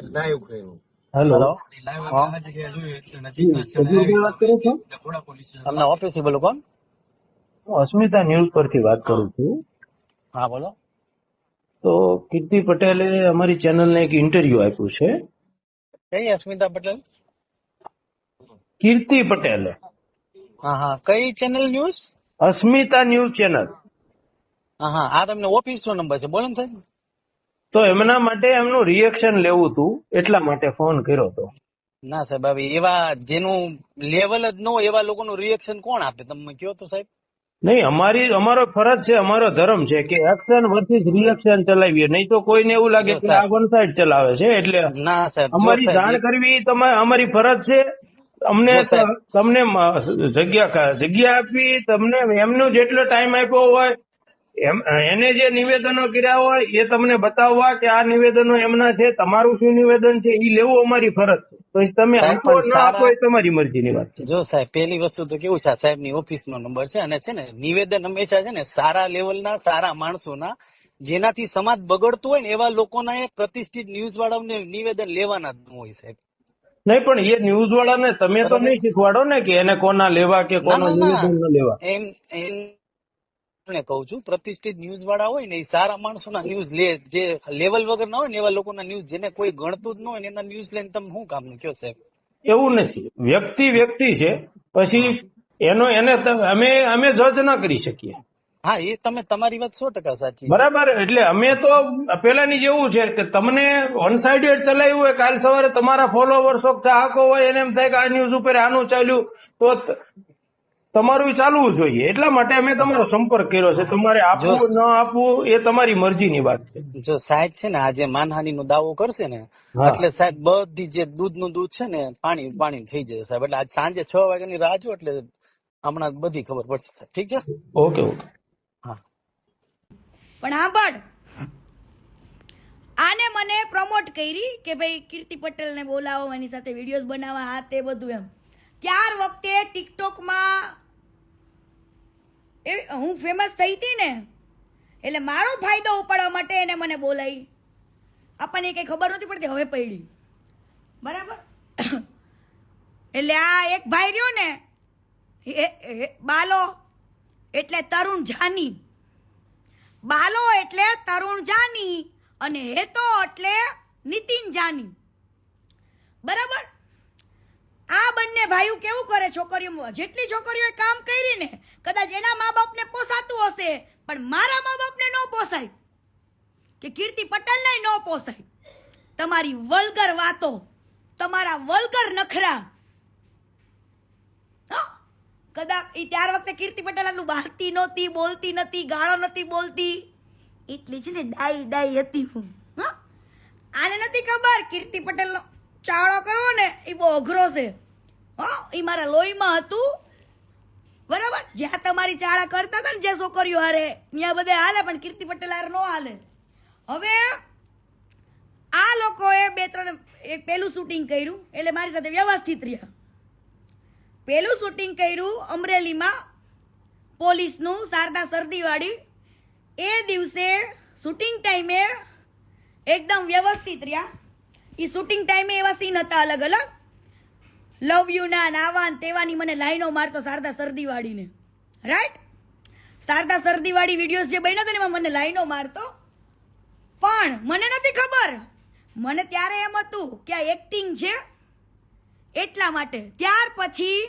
Hello, hello. હા, સબીરભાઈ વાત કરો છો? તમને ઓફિસે બોલો. કોણ? હું અસ્મિતા ન્યૂઝ પરથી વાત કરું છું. હા, બોલો. તો કીર્તિ પટેલે અમારી ચેનલને એક ઇન્ટરવ્યુ આપ્યું છે. કઈ અસ્મિતા પટેલ? કીર્તિ પટેલે હા હા, કઈ ચેનલ ન્યૂઝ? અસ્મિતા ન્યૂઝ ચેનલ. હા હા, આ તમને ઓફિસ નો નંબર છે, બોલો ને સાહેબ. તો એમના માટે એમનું રિએક્શન લેવું હતું, એટલા માટે ફોન કર્યો હતો. ના સાહેબ, હવે એવા જેનું લેવલ જ ન હોય એવા લોકોનું રિએક્શન કોણ આપે, તમે કયો તો સાહેબ. નહીં, અમારો ફરજ છે, અમારો ધર્મ છે કે એક્શન વર્સિસ રિએક્શન ચલાવીએ, નહીં તો કોઈને એવું લાગે જો કે આ સાહેબ, વન સાઈડ ચલાવે છે. એટલે ના સાહેબ, જો અમારી સાહેબ, જાણ કરવી અમારી ફરજ છે. અમને જો સાહેબ, તમને જગ્યા આપી, તમને એમનો જેટલો ટાઈમ આપ્યો હોય એને જે નિવેદનો કર્યા હોય એ તમને બતાવવા કે આ નિવેદનો એમના છે, તમારું શું નિવેદન છે એ લેવું અમારી ફરજ છે. તો તમે સાહેબ આપો પણ ન આપો સારા, એ તમારી મરજીની વાત છે. જો સાહેબ, પેલી વસ્તુ તો કેવું છે, સાહેબ ની ઓફિસ નો નંબર છે અને છે ને નિવેદન હંમેશા છે ને સારા લેવલના સારા માણસોના, જેનાથી સમાજ બગડતું હોય ને એવા લોકોના એ પ્રતિષ્ઠિત ન્યૂઝ વાળાઓને નિવેદન લેવાના જ ન હોય સાહેબ. નહીં, પણ એ ન્યૂઝ વાળાને તમે તો બરાબર? નહીં શીખવાડો ને કે એને કોના લેવા કે ના કોનો ના ના, નિવેદન ન લેવા. એમ એમ કહું છું, પ્રતિષ્ઠિત ન્યૂઝ વાળા હોય ને એ સારા માણસોના ન્યૂઝ લે, જે લેવલ વગર ના હોય ને એવા લોકોના ન્યૂઝ, જેને કોઈ ગણતું જ ન હોય ને એના ન્યૂઝ લઈને તમે શું કામ કયો સાહેબ? એવું નથી, વ્યક્તિ છે, પછી અમે જજ ના કરી શકીએ. હા, એ તમે તમારી વાત 100% સાચી છે. બરાબર. એટલે અમે તો પેલાની જેવું છે કે તમને વન સાઇડેડ ચલાવ્યું હોય, કાલ સવારે તમારા ફોલોવર્સ ચાહકો હોય એને એમ થાય કે આ ન્યૂઝ ઉપર આનું ચાલ્યું તો તમારું ચાલવું જોઈએ. એટલા માટે અમે તમારો સંપર્ક કર્યો છે. તમારે જો આપવું ન આપવું એ તમારી મરજીની વાત છે. જો સાહેબ છે ને આજે માનહાની નો દાવો કરશે ને હા, એટલે સાહેબ બધી જે દૂધ છે ને પાણી થઈ જશે સાહેબ. એટલે આજ સાંજે 6 વાગ્યાની રાહ જો, એટલે હમણાં બધી ખબર પડશે સાહેબ. ઠીક છે? Okay okay. હા. પણ આંબળ આને મને પ્રમોટ કરી કે ભાઈ કીર્તિ પટેલને બોલાવો, એની સાથે વિડીયોઝ બનાવવા, આ તે બધું એમ. ત્યાર વખતે ટિકટોકમાં હું ફેમસ થઈ હતી ને, એટલે મારો ફાયદો ઉપાડવા માટે એને મને બોલાવી. આપણને કઈ ખબર નથી પડતી, હવે પડી. બરાબર. એટલે આ એક ભાઈ રહ્યો ને, બાલો એટલે તરુણ જાની, બાલો એટલે તરુણ જાની અને હેતો એટલે નીતિન જાની. બરાબર. આ બંને ભાઈઓ કેવું કરે, છોકરીઓ, જેટલી છોકરીઓએ કામ કરી ને, કદાચ એના મા બાપને પોસાતું હશે, પણ મારા મા બાપને ન પોસાય, કે કીર્તિ પટેલને ન પોસાય. તમારી વલ્ગર વાતો, તમારા વલ્ગર નખરા. કદાચ ત્યાર વખતે કીર્તિ પટેલ આટલું બહારતી નહોતી, બોલતી નથી, ગાળો નથી બોલતી, એટલી છે ને ડાઈ હતી હું. આને નથી ખબર કીર્તિ પટેલનો ચાળો કરવો ને એ બહુ અઘરો છે. એ મારા લોહીમાં હતું. બરાબર. જ્યાં તમારી ચાળા કરતા હતા ને જે છોકરીઓ હારે, ત્યાં બધે હાલે, પણ કીર્તિ પટેલ હારે ન હાલે. હવે આ લોકોએ 2-3 એક પેલું શૂટિંગ કર્યું, એટલે મારી સાથે વ્યવસ્થિત રહ્યા. પેલું શૂટિંગ કર્યું અમરેલીમાં પોલીસનું, શારદા સરદીવાળી. એ દિવસે શૂટિંગ ટાઈમે એકદમ વ્યવસ્થિત રહ્યા. એ શૂટિંગ ટાઈમે એવા સીન હતા અલગ અલગ, લવ યુ ના નાવા તેવાની મને લાઈનો મારતો શારદા સરદીવાળીને. રાઈટ. શારદા સરદીવાળી વિડીયોઝ જે બન્યા હતા ને એમાં મને લાઈનો મારતો, પણ મને નથી ખબર. મને ત્યારે એમ હતું કે આ એક્ટિંગ છે એટલા માટે. ત્યાર પછી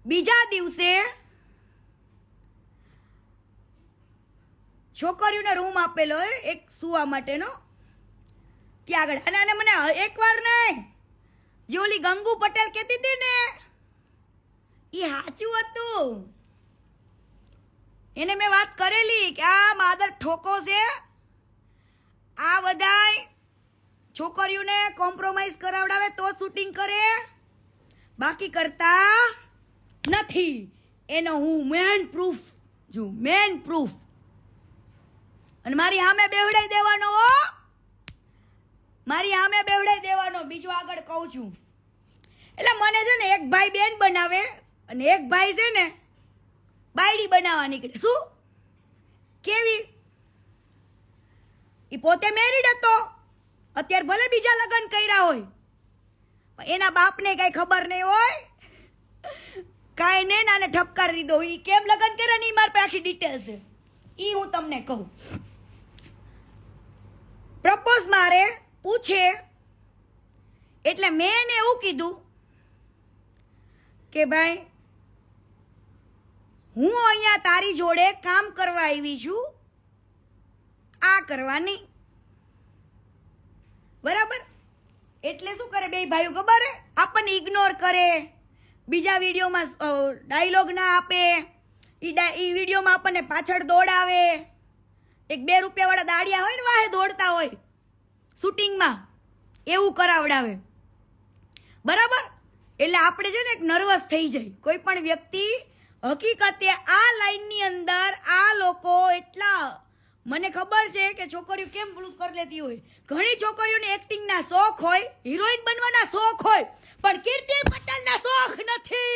બીજા દિવસે છોકરીઓને રૂમ આપેલો એક સુવા માટેનો, ત્યાં આગળ. અને મને એકવાર નહીં, જે ઓલી ગંગુ પટેલ કહેતી હતી ને એ સાચું હતું. એને મેં વાત કરેલી કે આ માદર ઠોકો છે, આ બધાય છોકરીઓને કોમ્પ્રોમાઇઝ કરાવડાવે તો શૂટિંગ કરે, બાકી કરતા નથી. એનો હું મેન પ્રૂફ છું, મેન પ્રૂફ. અને મારી સામે બેવડાઈ દેવાનો, મારી સામે બેવડાઈ દેવાનો. બીજું આગળ કહું છું. એટલે મને છે ને એક ભાઈ બેન બનાવે અને એક ભાઈ છે ને બાયડી બનાવવા નીકળે. શું કેવી? એ પોતે મેરીડ હતો અત્યારે ભલે બીજા લગ્ન કર્યા હોય પણ એના બાપને કઈ ખબર નહીં હોય, કાંઈ નહીં, નાને ઠપકાર દીધો. ઈ કેમ લગ્ન કરે ને ઈ મારી પાસે આખી ડિટેલ્સ છે, ઈ હું તમને કહું. પ્રપોઝ મારે પૂછે એટલે મેં એને એવું કીધું કે ભાઈ હું અહીંયા તારી જોડે કામ કરવા આવી છું, આ કરવા નહીં. બરાબર? એટલે શું કરે બે ભાઈઓ ખબર હે, આપણને ઇગ્નોર કરે, બીજા વિડીયોમાં ડાયલોગ ના આપે, ઈ વિડીયોમાં આપણને પાછળ દોડાવે, એક 2 રૂપિયા વાળા દાડિયા હોય ને વાહે દોડતા હોય શૂટિંગમાં, એવું કરાવડાવે. બરાબર? એટલે આપણે છે ને એક નર્વસ થઈ જાય કોઈ પણ વ્યક્તિ. હકીકતે આ લાઈનની અંદર આ લોકો એટલા, મને ખબર છે કે છોકરીઓ કેમ પેલું કરી લેતી હોય, ઘણી છોકરીઓને એક્ટિંગના શોખ હોય, હિરોઈન બનવાના શોખ હોય, પણ કીર્તિ પટેલના શોખ નથી.